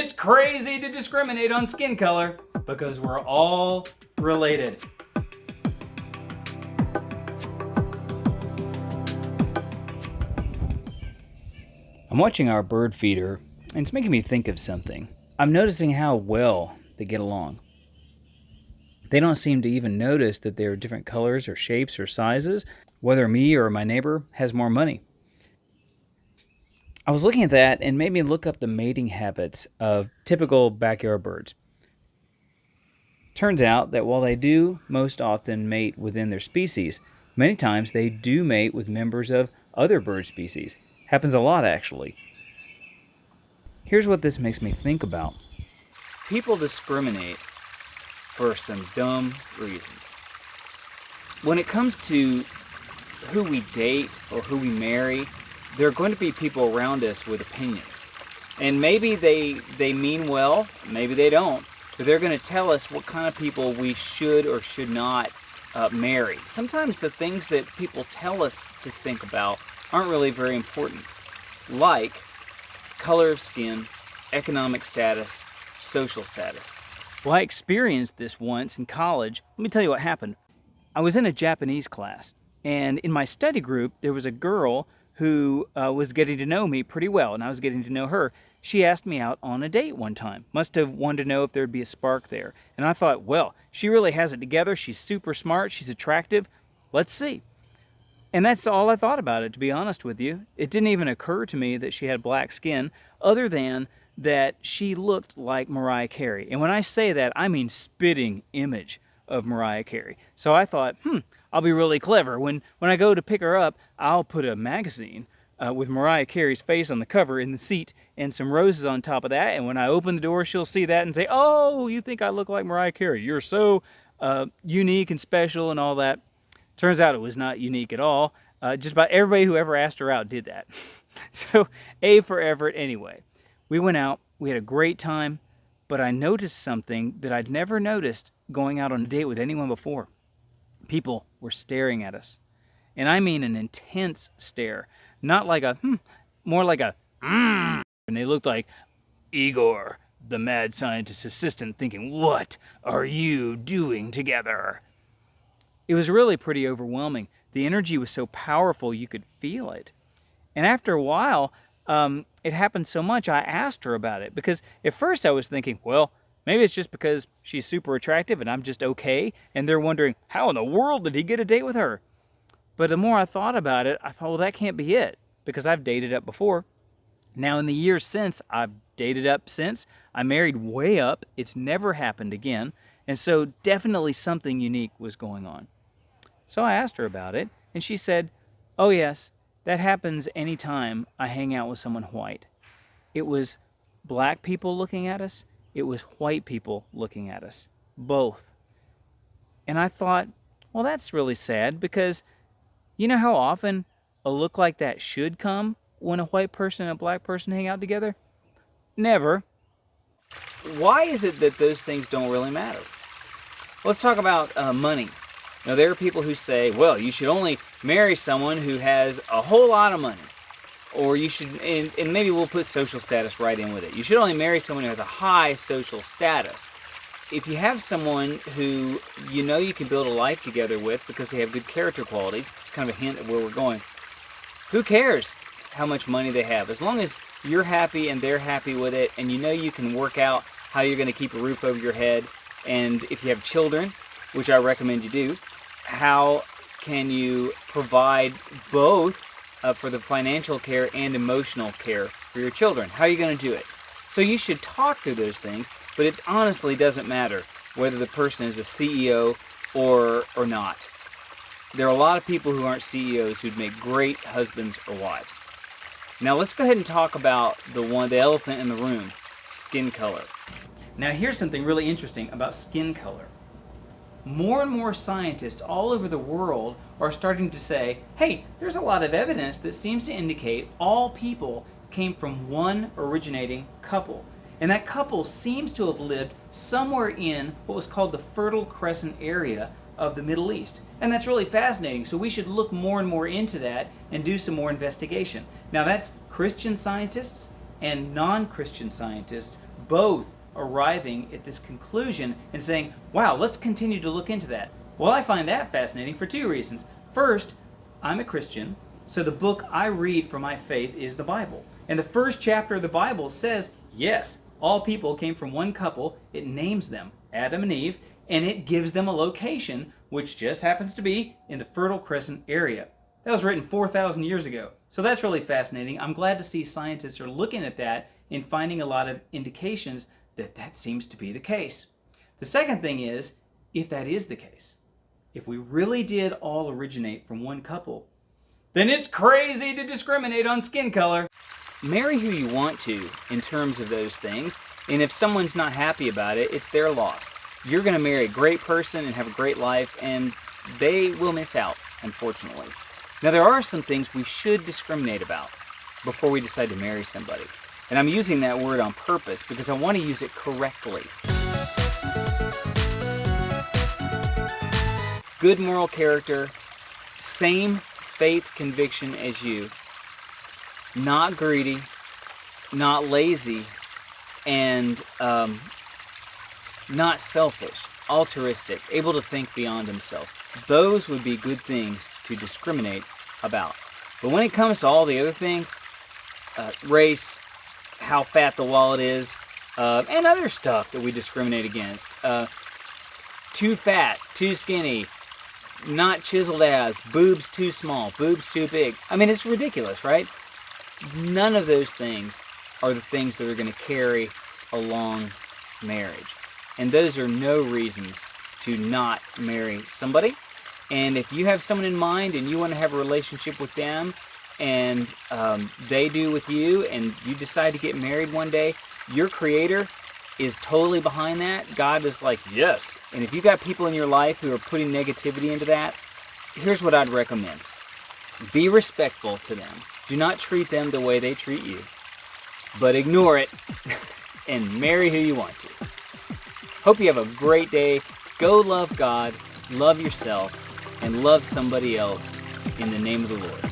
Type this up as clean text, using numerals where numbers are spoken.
It's crazy to discriminate on skin color because we're all related. I'm watching our bird feeder, and it's making me think of something. I'm noticing how well they get along. They don't seem to even notice that there are different colors or shapes or sizes, whether me or my neighbor has more money. I was looking at that and made me look up the mating habits of typical backyard birds. Turns out that while they do most often mate within their species, many times they do mate with members of other bird species. Happens a lot, actually. Here's what this makes me think about. People discriminate for some dumb reasons. When it comes to who we date or who we marry, there are going to be people around us with opinions. And maybe they mean well, maybe they don't, but they're going to tell us what kind of people we should or should not marry. Sometimes the things that people tell us to think about aren't really very important, like color of skin, economic status, social status. Well, I experienced this once in college. Let me tell you what happened. I was in a Japanese class, and in my study group, there was a girl who was getting to know me pretty well, and I was getting to know her. She asked me out on a date one time. Must have wanted to know if there'd be a spark there. And I thought, well, she really has it together. She's super smart. She's attractive. Let's see. And that's all I thought about it, to be honest with you. It didn't even occur to me that she had black skin, other than that she looked like Mariah Carey. And when I say that, I mean spitting image of Mariah Carey. So I thought, I'll be really clever. When I go to pick her up, I'll put a magazine with Mariah Carey's face on the cover in the seat and some roses on top of that. And when I open the door, she'll see that and say, oh, you think I look like Mariah Carey. You're so unique and special and all that. Turns out it was not unique at all. Just about everybody who ever asked her out did that. So A for effort anyway. We went out. We had a great time. But I noticed something that I'd never noticed going out on a date with anyone before. People were staring at us. And I mean an intense stare. Not like a, more like a, And they looked like Igor, the mad scientist's assistant, thinking, what are you doing together? It was really pretty overwhelming. The energy was so powerful you could feel it. And after a while, it happened so much, I asked her about it. Because at first I was thinking, well, maybe it's just because she's super attractive and I'm just okay. And they're wondering, how in the world did he get a date with her? But the more I thought about it, I thought, well, that can't be it. Because I've dated up before. Now in the years since, I've dated up since. I married way up. It's never happened again. And so definitely something unique was going on. So I asked her about it, and she said, oh yes, that happens anytime I hang out with someone white. It was black people looking at us, it was white people looking at us, both. And I thought, well, that's really sad, because you know how often a look like that should come when a white person and a black person hang out together? Never. Why is it that those things don't really matter? Let's talk about money. Now, there are people who say, well, you should only marry someone who has a whole lot of money. Or you should, and maybe we'll put social status right in with it. You should only marry someone who has a high social status. If you have someone who you know you can build a life together with because they have good character qualities, it's kind of a hint of where we're going, who cares how much money they have? As long as you're happy and they're happy with it, and you know you can work out how you're going to keep a roof over your head, and if you have children, which I recommend you do, how can you provide both for the financial care and emotional care for your children? How are you going to do it? So you should talk through those things, but it honestly doesn't matter whether the person is a CEO or not. There are a lot of people who aren't CEOs who'd make great husbands or wives. Now let's go ahead and talk about the elephant in the room, skin color. Now here's something really interesting about skin color. More and more scientists all over the world are starting to say, hey, there's a lot of evidence that seems to indicate all people came from one originating couple. And that couple seems to have lived somewhere in what was called the Fertile Crescent area of the Middle East. And that's really fascinating. So we should look more and more into that and do some more investigation. Now that's Christian scientists and non-Christian scientists both arriving at this conclusion and saying, wow, let's continue to look into that. Well, I find that fascinating for two reasons. First, I'm a Christian, so the book I read for my faith is the Bible. And the first chapter of the Bible says, yes, all people came from one couple. It names them, Adam and Eve, and it gives them a location, which just happens to be in the Fertile Crescent area. That was written 4,000 years ago. So that's really fascinating. I'm glad to see scientists are looking at that and finding a lot of indications that that seems to be the case. The second thing is, if that is the case, if we really did all originate from one couple, then it's crazy to discriminate on skin color. Marry who you want to in terms of those things, and if someone's not happy about it, it's their loss. You're going to marry a great person and have a great life, and they will miss out, unfortunately. Now, there are some things we should discriminate about before we decide to marry somebody. And I'm using that word on purpose because I want to use it correctly. Good moral character, same faith conviction as you, not greedy, not lazy, and not selfish, altruistic, able to think beyond themselves. Those would be good things to discriminate about. But when it comes to all the other things, race, how fat the wallet is, and other stuff that we discriminate against, too fat, too skinny, not chiseled abs, boobs too small, boobs too big. I mean, it's ridiculous, right? None of those things are the things that are going to carry a long marriage. And those are no reasons to not marry somebody. And if you have someone in mind and you want to have a relationship with them, and they do with you, and you decide to get married one day, your Creator is totally behind that. God is like, yes. And if you got people in your life who are putting negativity into that, here's what I'd recommend. Be respectful to them. Do not treat them the way they treat you, but ignore it and marry who you want to. Hope you have a great day. Go love God, love yourself, and love somebody else in the name of the Lord.